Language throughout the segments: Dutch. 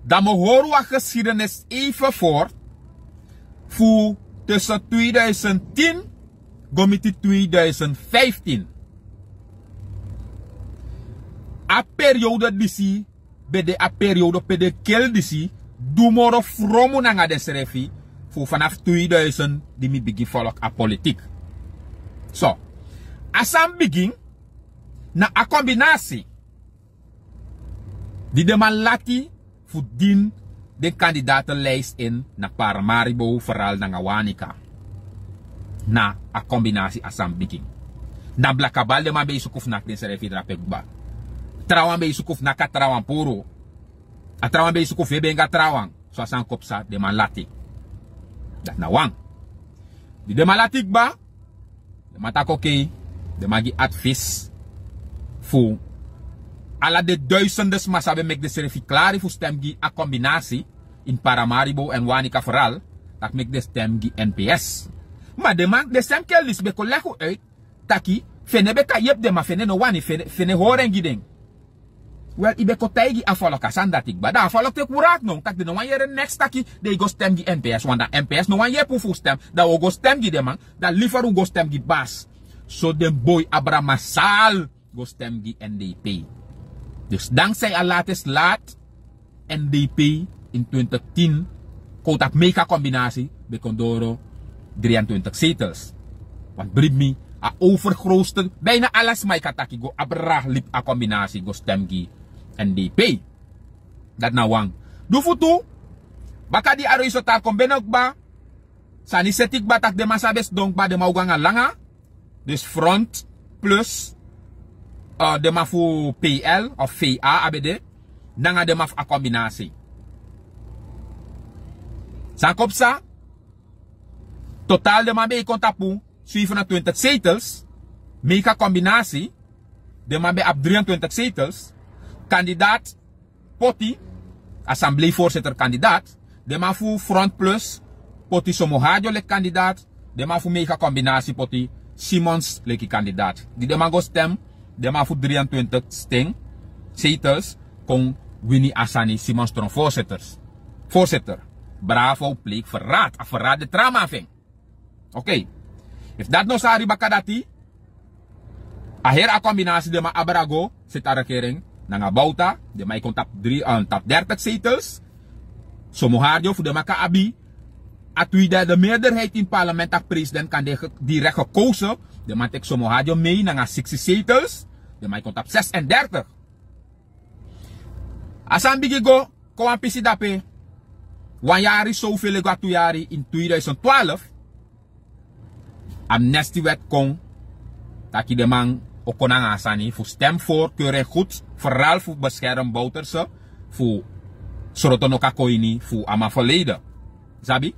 Dan we horen wat geschiedenis even voor. Voor tussen 2010 en 2015. A periode disi, bede a periode pede kel disi, dumoro fromu nanga desrefi, voor vanaf 2000 die mi begin volk a politiek. So, asam begin, na a combinatie, die de man lati, voor din de kandidatenlijst in na Paramaribo, vooral na Wanica. Na a combinatie asam begin. Na blakabal de man bezig of na desrefi drapekba. Trawan be sukuf naka trawan poro. A trawan be sukuf benga trawan. So asan kopsa de man lati. Dat na wang. Di de man latik ba. De man tak oké. De man gi advies. Fu. Ala de duizendes massa be mek de serefi klari fu stem gi a combinatie. In Paramaribo en Wanica vooral. Dat mek de stem gi NPS. Maar de man de stem kelis be kolego uit. Taki. Fene be ka yep de ma fene no wani. Fene horen gideng. Well, ibe kotaigi afvalok asan datik ba. Da afvalok te kurak nong. Tak de no wan yere next taki. De go stem gi NPS. Want da NPS no wan ye fu stem. Da o go stem gi de man. Da liever u go stem gi bas. So den boy Abramasal go stem gi NDP. Dus dankzij alates laat. NDP in 2010. Kotak mega combinatie. Be kondoro 23 zetels. Want bribmi. A overgrootste. Bijna alles mij kataki go abrah lip a combinatie go stem gi NDP. Dat na wang. Du futu. Baka di aro iso tar kombenok ba. Sani setik ba tak de masabes dong ba de mauganga langa. Dus front plus de mafu PL of VA ABD. Nanga de maf a combinatie. Sankopsa. Totaal de mabe kontapu. 27 zetels. Mega combinatie. De mabe op 23 zetels. Kandidaat Poti. Assembleevoorzitter kandidaat. De mafu Front Plus. Poti Somohadio lek kandidaat. De mafu mega combinatie Poti Simons leki kandidaat. Die de mango stem. De mafu 23 sting. Zetels. Kon Winnie Asani Simons Tron voorzitter. Bravo pleeg verraad. A verraad de trama ving. Oké. If dat no sari bakadati. A her a combinatie de ma abrago. Zit a regering. Nanga bauta. De ma ikon tap 30 zetels. Somohadio voor de maka abi. Atuida de meerderheid in parlement ak president kan direct gekozen. De man tek Somohadio mee nanga 60 zetels. De ma ikon tap 36. Asan bigigo. Koan pisi dape. Wanjari zoveel ego atuyari in 2012. Amnestiewet kon. Taki de man okonang asani. Voor stem voor keurig goed. Vooral voor bescherm bouterse. Voor sorotonoka koini. Voor ama verleden. Sabi?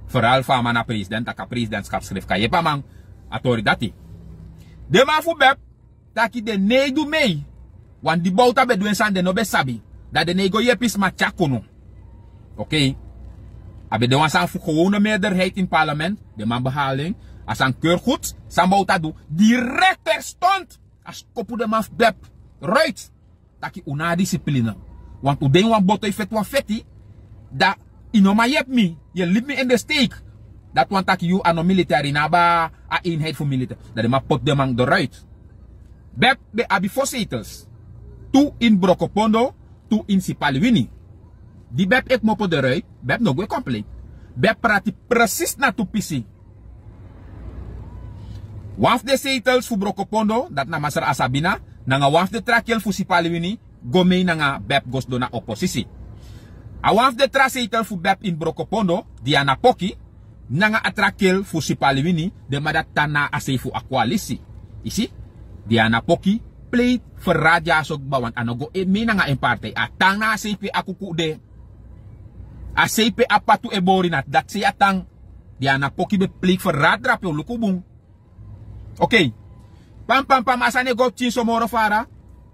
Vooral voor ama na president. Taka presidentschap schreef. Kajepa man. Autoridati. De man voor beb. Taki de nee doe mee. Want die bouta bedwen san de no be sabi. Dat de nego jepis ma chakono. Oké. Abe de wan san voor gewone meerderheid in parlement. De man behaling. Als een keur goed, Sambouta doe, direct terstond. Als kopu de man beb, ruit. Taki una discipline. Want u den wan boto effect wan feti. Dat inoma yep me. Je liep me in de steek. Dat want taki you ano military naba a eenheid voor militair. Dat de man pot de man eruit. Beb de abi 4 zetels. 2 in Brokopondo, 2 in Sipaliwini. Die beb ik mopo eruit. Beb nog weer compleet. Beb prati precies na tu pisi. Waf de zetels voor Brokopondo, dat na Masar Asabina, nanga waf de trakel voor Sipaliwini, gomei nanga beb gosdo na oppositie. A waf de tra zetel voor beb in Brokopondo, Diana Poki, nanga atrakel voor Sipaliwini, de madat tana ase voor a coalitie. Isi, Diana Poki, pleit verraadja sok ba, want anogo e me nanga en partij, a tanga ase akuku de, a sepe apatu e borinat, dat se atang, Diana Poki be pleit verraad drape lukubung. Oké. Pam asane go tien somoro fara.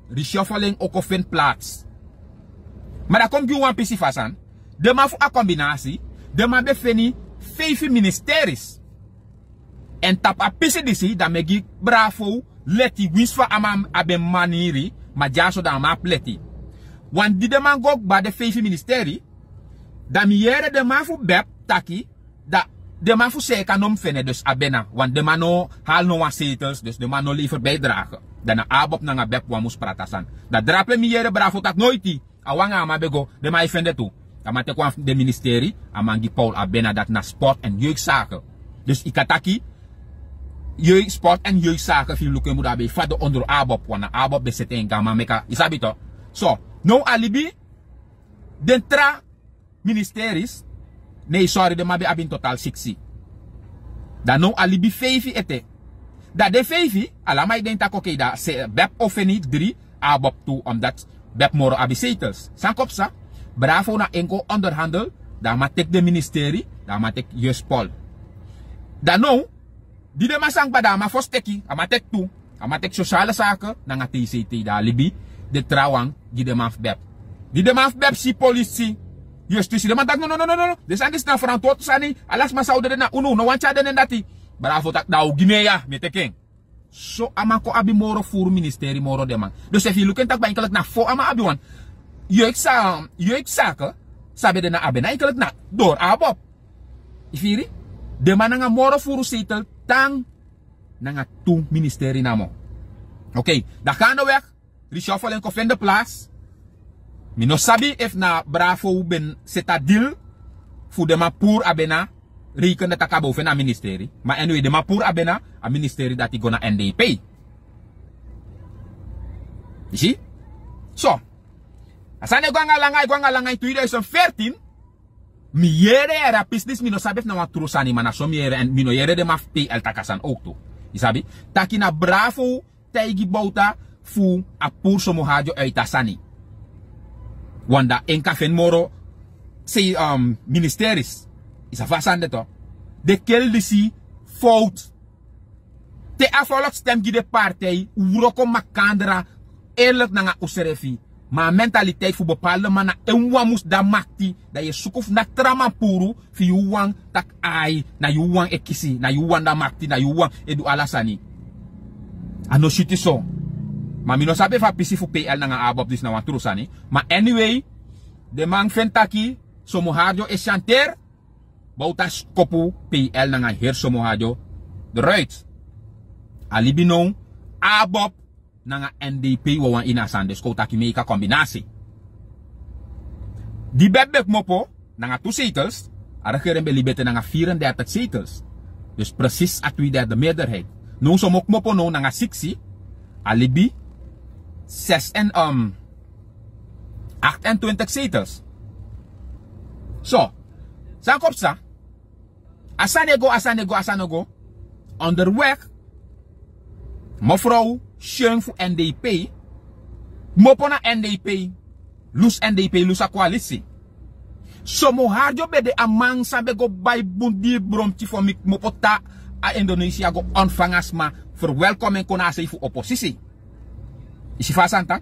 Reshuffling ook of vindt plaats. Maar dan komt je pisi fasan. De ma fu a combinatie. De ma befeni 5 ministeries. En tap a pisi disi. Dan megi bravo. Leti wisfa amam abe maniri. Ma jaso dan ma pleti. Want die de man gok ba de fefi ministeri. Da mi yere de man fu bep taki. Da de man fu sekanom fene dus abena. Want de man no hal no zetels. Dus de man no liever bijdragen. Dan na abop na nga bep wamus pratasan. Da draple mi yere bravo tak noiti. Awanga ma bego de man fende tu. Dan te kwam de ministeri. Amangi Paul abena dat na sport en jeugdzaken. Dus ikataki. Jeugd, sport en jeugdzaken. Viel lukken moet daarbij. Vat de onder abop. Want abop bezitten in gamma meka. Isabi to. So, no alibi. Den tra ministeris. Nee, sorry, de mabe abin totaal 60. Dan no alibi 5 ete. Da de 5, alama ik denk dat oké, da se bep ofeni 3, abop 2, omdat bep moro abi zetels. Sankopsa, bravo na enko onderhandel, da matek de ministerie, da matek Jus Paul. Dan no, die de masang bada ma fosteki, amatek 2, amatek sociale zaken, na nga TCT da alibi, de trawang, die de maf bep. Die de maf bep si politie. Justitie, de man tak no. Desan dis na verantwoord sani, alas masaude de na uno, no wancha de dati. Bravo tak daw Guinea, meteking. So amako abi moro furu ministeri moro de man. Dus if you look tak ba inkelek na fo ama abi wan. Jeuk sake, sabi de na abi na inkelek na door abop. Ifiri, de man nga moro furu setel tang nga tu ministeri namo. Okay, da gaan we weg. Reshuffle en kofen de plaats. Mi no sabi if na bravo ben setadil fu de ma pour abena reken dat akabo na ministeri. Maar anyway, de ma pour abena a ministeri dat gonna NDP. You see? So, asane gwa nga 2014 mi yere era business mi no sabi if na wa trusani mana so mi yere en mi no yere de ma PL takasan ook to. You sabi? Taki na bravo taigi bouta fu a pour somo hajo uitasani. Wanda enka fen moro say ministeris isa fasande to de kel disi fout te afolok stem gi de partij uroko makandra eerlijk na nga userefi ma mentaliteit fu bepaalde mana enwamus da makti da je sukuf na trama puru fi yuwang tak ai na yuwang ekisi na yuwang da makti na yuwang edu alasani ano shiti so. Maar mi no sabe fa pisi fu PL na nga abop dis na wan trusani. Maar anyway, de man fentaki somo hajo e chanter bauta skopu PL na nga her somo hajo de right. Alibino abop na nga NDP wawan inasan des kotaki meka kombinasi. Die bebek mopo na nga 2 zetels, arageren belibete na nga 34 zetels. Dus precies at 2/3 meerderheid. No somok mopo no na nga 60, alibi 28 zetels. So, Sankopsa, asanego, onderweg, mevrouw Scheun voor NDP, mopo na NDP, lus NDP, lusa coalitie. Somo harjo bede amang sabe go bij bundi bromti voor mik mopota a Indonesia go ontvangas ma verwelkoming konase voor oppositie. Isi fasanta?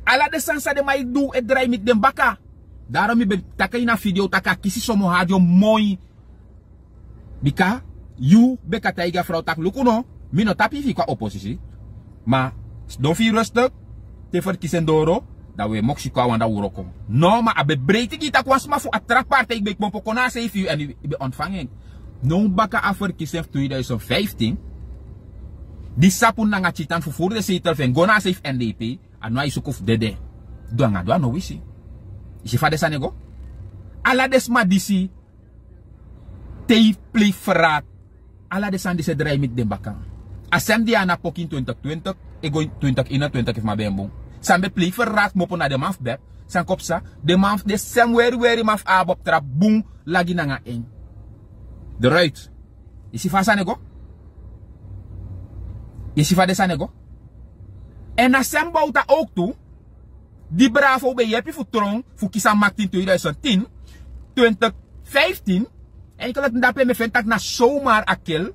Ala de sansa de mai du e drai mit dem baka. Daarom mi ben takai na video taka kisi somo hajo moi. Bika, you beka taiga vrouw tak lukuno. Mino tapi fi kwa oppositie. Ma, don fi rustig. Te verkiezen doro. Da we moksi kwa wanda uroko. No, ma abe breiti kita kwa sma fu atrak partij. Ik ben pompo kona save you en ibe ontvanging. No baka averkiezen 2015. Di sapun na nga chitan fu de zetel ven gona safe NDP anwa isukuf dede doanga doa no wisi isi fa desa nego ala desma disi tei pli verraad ala desan dise drai mit dem bakang asem dia na pokin 2020 ego 2021 if mabembong sambe pli verraad mopo na de maf beb san kopsa de maf de sem weri maf abop trap boom lagi na nga eng de right isi fa sa nego isi fa desa nego en na sem bouta ook toe die bravo be jepi fu tron fu kisa maktin 2010 2015 enkele ndape me fentak na zomaar akil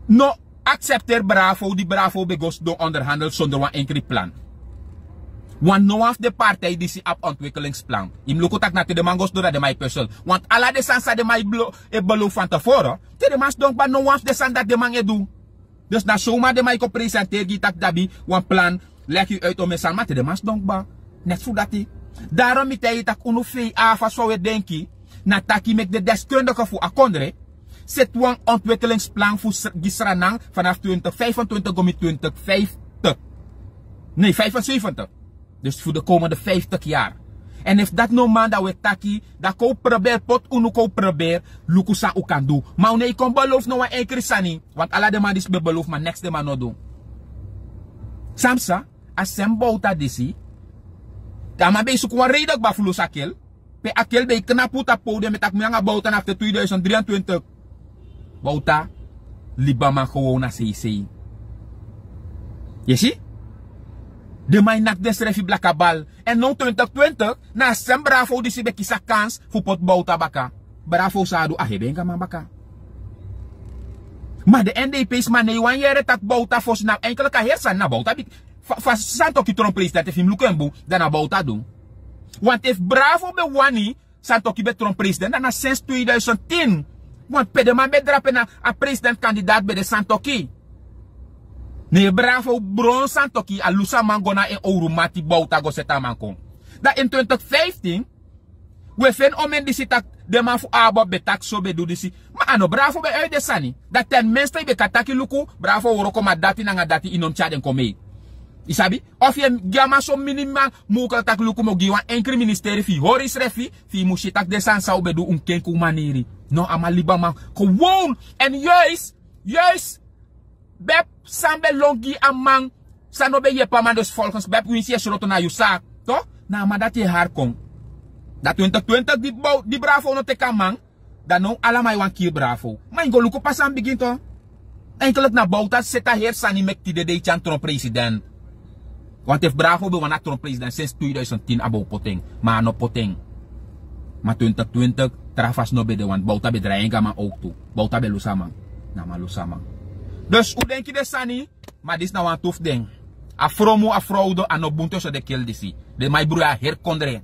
no accepteer bravo die bravo be gos do onderhandel zonder wan enkele plan. Want no af de partij die si op ontwikkelingsplan. Im lukutak na te de mangos do de my person. Want ala de sansa de my beloof van tevoren. Te de mas donk ba no af de san dat de man edu. Dus na zomaar de mij ko presenteer gitak dabi wan plan leg u uit om salma te de mas donk ba. Net zo dat daarom met hij tak unu fei afa zo we denki. Na taki met de deskundige voor akondre. Zet een ontwikkelingsplan voor Gisranang vanaf 2025 tot 2050. Nee, 75. Dus voor de komende 50 jaar. En if dat no man dat we taki, dat ko probeer pot unu ko probeer, luku sa u kan doen. Maar nee, kon beloof no een keer sani, want alla de man is be beloof, maar next de man no doen. Samsa, as sem bouta disi, dan maar bezig een reden ba fulus akel, pe akel be knaputa podium met ak myanga bouta after 2023. Bouta, liba man gewoon na CC. Je ziet? De mij nak des refi blakabal. En nou 2020, na sem bravo disi be kisa kans, fu pot bouta baka. Bravo sadu, benga man baka. Maar de NDP's man nee wan jere tak bouta fos na enkele ka hersan na bouta. Fa santo ki tron president if him lukembu, dan na bouta doen. Want if bravo be wani, santo ki be tron president, dan na sinds 2010. Want pe de man be drapen na a president kandidaat be de santo ki. Nee, bravo bron santoki a lusa mangona en orumati bouta go seta mankon. Dat in 2015, we fen omen disi tak de man fu abo betak so be do disi. Maar ano bravo be uit de sani. Dat ten minste be kataki luku, bravo woroko ma dati nanga dati inom chaden kome. Isabi? Of je gama so minima mukal tak luku mo giwan enkri ministeri fi horis refi, fi mushitak de san sa be do unkenku maniri. No amaliba man. Gewoon. En juist. Bep sambe longi amang sanobe je pa man dus volgens bep winsie sloto na yusak to na maar dat je haar kon dat 2020 die bravo no te kamang dan no alamai wan kier bravo maar ingo luko pasam begin to enkelk na bouta seta heer sani mekti de chan tron president want if bravo be wan tron president sinds 2010 abo poteng maar no poteng maar 2020 trafas no be de wan bouta be draenga man ook toe bouta be lusamang na ma lusamang. Dus hoe denk je de sani? Maar dit is nou een tof ding. Afromo afroudo en op bunto zo de kill disi. De mijn broer herkondre.